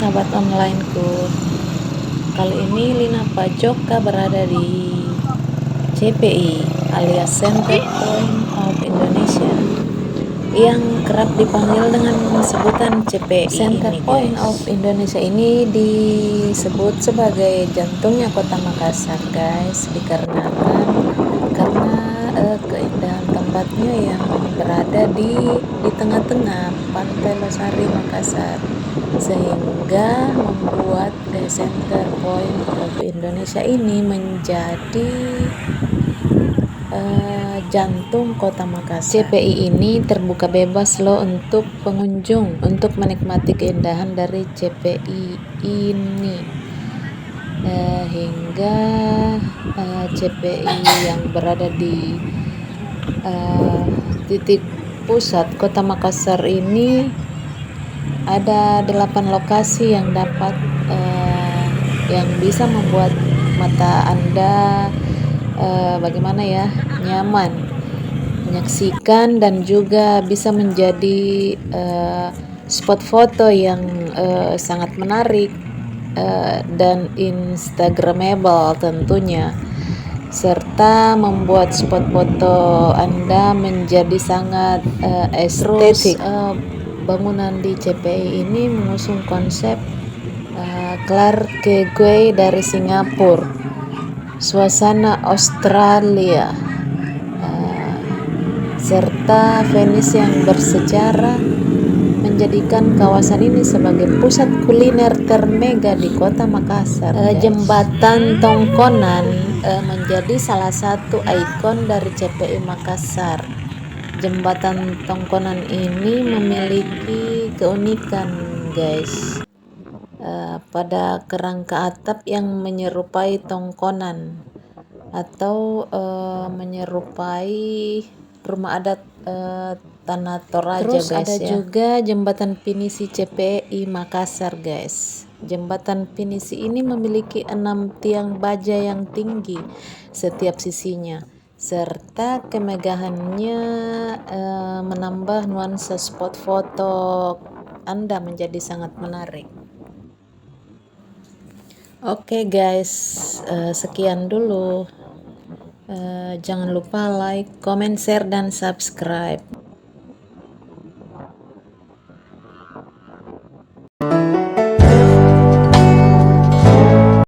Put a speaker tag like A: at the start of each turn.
A: sahabat onlineku. Kali ini Lina Pajoka berada di CPI alias Center Point of Indonesia yang kerap dipanggil dengan sebutan CPI. Center Point of Indonesia ini disebut sebagai jantungnya kota Makassar, guys, dikarenakan keindahan tempatnya yang berada di tengah-tengah Pantai Losari Makassar, sehingga membuat Center Point of Indonesia ini menjadi jantung kota Makassar. CPI ini terbuka bebas loh untuk pengunjung untuk menikmati keindahan dari CPI ini, hingga CPI yang berada di titik pusat kota Makassar ini ada 8 lokasi yang dapat yang bisa membuat mata Anda bagaimana ya, nyaman menyaksikan, dan juga bisa menjadi spot foto yang sangat menarik dan instagramable tentunya, serta membuat spot foto Anda menjadi sangat estetik. Bangunan di CPI ini mengusung konsep Clark Quay dari Singapura, suasana Australia, serta Venice yang bersejarah, menjadikan kawasan ini sebagai pusat kuliner termega di kota Makassar. Jembatan Tongkonan menjadi salah satu ikon dari CPI Makassar. Jembatan Tongkonan ini memiliki keunikan, guys, pada kerangka atap yang menyerupai tongkonan atau menyerupai rumah adat Tanah Toraja. Terus guys, ada juga jembatan pinisi CPI Makassar, guys. Jembatan pinisi ini memiliki 6 tiang baja yang tinggi setiap sisinya, serta kemegahannya menambah nuansa spot foto Anda menjadi sangat menarik. Oke guys, sekian dulu. Jangan lupa like, comment, share, dan subscribe.